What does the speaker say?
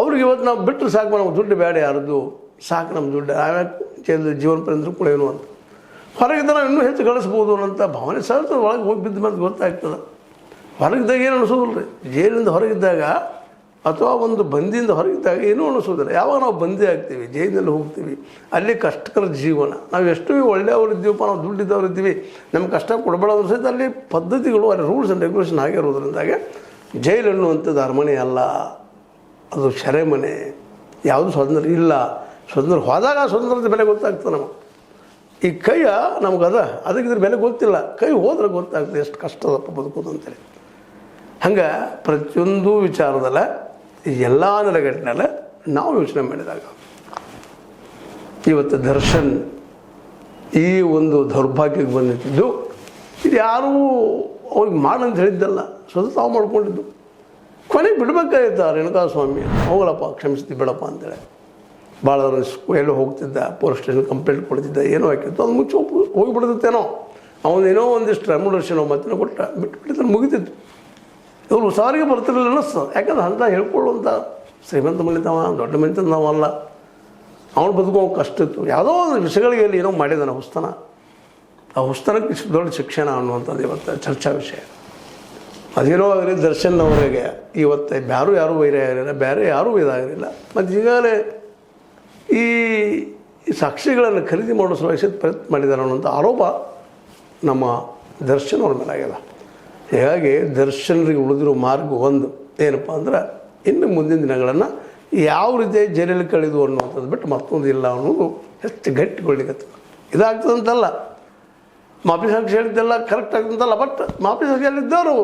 ಅವ್ರಿಗೆ ಇವತ್ತು ನಾವು ಬಿಟ್ಟರೆ ಸಾಕು, ನಮ್ಗೆ ದುಡ್ಡು ಬೇಡ ಯಾರದ್ದು, ಸಾಕು ನಮ್ಮ ದುಡ್ಡು, ಆಮ್ಯಾಕೆ ಜೀವನ ಪರ್ಯಂತ ಕೂಡ ಏನು ಅಂತ ಹೊರಗಿದ್ದ ನಾವು ಇನ್ನೂ ಹೆಚ್ಚು ಗಳಿಸ್ಬೋದು ಅನ್ನೋಂಥ ಭಾವನೆ ಸಹಜ ಒಳಗೆ ಹೋಗಿ ಬಿದ್ದ ಮೇಲೆ ಗೊತ್ತಾಗ್ತದೆ. ಹೊರಗಿದ್ದಾಗ ಏನು ಅನಿಸೋದಿಲ್ಲ ರೀ. ಜೈಲಿಂದ ಹೊರಗಿದ್ದಾಗ ಅಥವಾ ಒಂದು ಬಂದಿಯಿಂದ ಹೊರಗಿದ್ದಾಗ ಏನೂ ಅನಿಸೋದಿಲ್ಲ. ಯಾವಾಗ ನಾವು ಬಂದಿ ಆಗ್ತೀವಿ, ಜೈಲಿನಲ್ಲಿ ಹೋಗ್ತೀವಿ, ಅಲ್ಲಿ ಕಷ್ಟಕರ ಜೀವನ, ನಾವು ಎಷ್ಟು ಒಳ್ಳೆಯವರಿದ್ದೀವಪ್ಪ, ನಾವು ದುಡ್ಡಿದ್ದವರಿದ್ದೀವಿ, ನಮ್ಗೆ ಕಷ್ಟ ಕೊಡಬೇಡೋದ್ರ ಸಹಿತ ಅಲ್ಲಿ ಪದ್ಧತಿಗಳು, ಅಲ್ಲಿ ರೂಲ್ಸ್ ಆ್ಯಂಡ್ ರೆಗ್ಯುಲೇಷನ್ ಆಗಿರೋದ್ರಿಂದಾಗೆ ಜೈಲು ಅನ್ನುವಂಥದ್ದು ಅರಮನೆ ಅಲ್ಲ, ಅದು ಸೆರೆಮನೆ. ಯಾವುದು ಸ್ವಾತಂತ್ರ್ಯ ಇಲ್ಲ. ಸ್ವಾತಂತ್ರ್ಯ ಹೋದಾಗ ಸ್ವಾತಂತ್ರ್ಯದ ಬೆಲೆ ಗೊತ್ತಾಗ್ತದೆ ನಮಗೆ. ಈ ಕೈಯ ನಮಗದ, ಅದಕ್ಕೆ ಇದ್ರ ಬೆಲೆ ಗೊತ್ತಿಲ್ಲ. ಕೈ ಹೋದ್ರೆ ಗೊತ್ತಾಗ್ತದೆ ಎಷ್ಟು ಕಷ್ಟದಪ್ಪ ಬದುಕೋದು ಅಂತೇಳಿ. ಹಂಗೆ ಪ್ರತಿಯೊಂದು ವಿಚಾರದಲ್ಲ, ಎಲ್ಲ ನೆಲೆಗಟ್ಟಿನಲ್ಲ ನಾವು ಯೋಚನೆ ಮಾಡಿದಾಗ ಇವತ್ತು ದರ್ಶನ್ ಈ ಒಂದು ದೌರ್ಭಾಗ್ಯಕ್ಕೆ ಬಂದಿದ್ದು, ಇದು ಯಾರೂ ಅವ್ರಿಗೆ ಮಾಡಂತ ಹೇಳಿದ್ದಲ್ಲ, ಸ್ವತಃ ತಾವು ಮಾಡ್ಕೊಂಡಿದ್ದು. ಕೊನೆಗೆ ಬಿಡಬೇಕಾಗಿತ್ತು ರೇಣುಕಾಸ್ವಾಮಿ, ಹೋಗಲಪ್ಪ ಕ್ಷಮಿಸ್ತೀವಿ ಬಿಡಪ್ಪ ಅಂತೇಳಿ. ಭಾಳ ಎಲ್ಲೋ ಹೋಗ್ತಿದ್ದ, ಪೊಲೀಸ್ ಸ್ಟೇಷನ್ ಕಂಪ್ಲೇಂಟ್ ಕೊಡ್ತಿದ್ದ, ಏನೋ ಹಾಕಿತ್ತು, ಅದು ಮುಚ್ಚಿ ಹೋಗಿಬಿಡ್ತೇನೋ, ಅವನೇನೋ ಒಂದಿಷ್ಟು ರೆಮ್ಯುನರೇಷನೋ ಮತ್ತೇನೋ ಕೊಟ್ಟ ಬಿಟ್ಟು ಮುಗಿತಿತ್ತು. ಇವರು ಸಾರಿಗೆ ಬರ್ತಿರಲಿಲ್ಲ ಅನ್ನಿಸ್ತದೆ. ಯಾಕಂದ್ರೆ ಅಂತ ಹೇಳ್ಕೊಳ್ಳುವಂಥ ಶ್ರೀಮಂತ ಮನಿತವ, ದೊಡ್ಡ ಮನಿತನವಲ್ಲ, ಅವನು ಬದುಕೋ ಕಷ್ಟ ಇತ್ತು. ಯಾವುದೋ ಒಂದು ವಿಷಯಗಳಿಗೆ ಏನೋ ಮಾಡಿದ್ದಾನೆ ಹುಸ್ತನ. ಆ ಹುಸ್ತನಕ್ಕೆ ಇಷ್ಟು ದೊಡ್ಡ ಶಿಕ್ಷಣ ಅನ್ನುವಂಥದ್ದು ಇವತ್ತು ಚರ್ಚಾ ವಿಷಯ. ಅದೇನೋ ಆಗಲಿ ದರ್ಶನ್ನವರಿಗೆ ಇವತ್ತು ಯಾರೂ ವೈರ ಆಗಿರಲಿಲ್ಲ, ಬೇರೆ ಯಾರೂ ಇದಾಗಿರಲಿಲ್ಲ. ಮತ್ತು ಈಗಾಗಲೇ ಈ ಸಾಕ್ಷಿಗಳನ್ನು ಖರೀದಿ ಮಾಡೋ ಸಲುವಾಗಿ ಪ್ರಯತ್ನ ಮಾಡಿದ್ದಾರೆ ಅನ್ನೋಂಥ ಆರೋಪ ನಮ್ಮ ದರ್ಶನ್ ಅವ್ರ ಮೇಲೆ ಆಗ್ಯದ. ಹೀಗಾಗಿ ದರ್ಶನರಿಗೆ ಉಳಿದಿರೋ ಮಾರ್ಗ ಒಂದು ಏನಪ್ಪ ಅಂದ್ರೆ, ಇನ್ನು ಮುಂದಿನ ದಿನಗಳನ್ನು ಯಾವ ರೀತಿ ಜೈಲಲ್ಲಿ ಕಳೆದು ಅನ್ನುವಂಥದ್ದು ಬಿಟ್ಟು ಮತ್ತೊಂದು ಇಲ್ಲ ಅನ್ನೋದು ಹೆಚ್ಚು ಗಟ್ಟಿಗೊಳ್ಳಿಕತ್ತ. ಇದಾಗ್ತದಂತಲ್ಲ, ಮಾಪಿ ಸಾಕ್ಷಿ ಹೇಳಿದ್ದೆಲ್ಲ ಕರೆಕ್ಟ್ ಆಗ್ತಂತಲ್ಲ, ಬಟ್ ಮಾಪಿ ಸಾಕ್ಷಿ ಹೇಳಿದ್ದವರು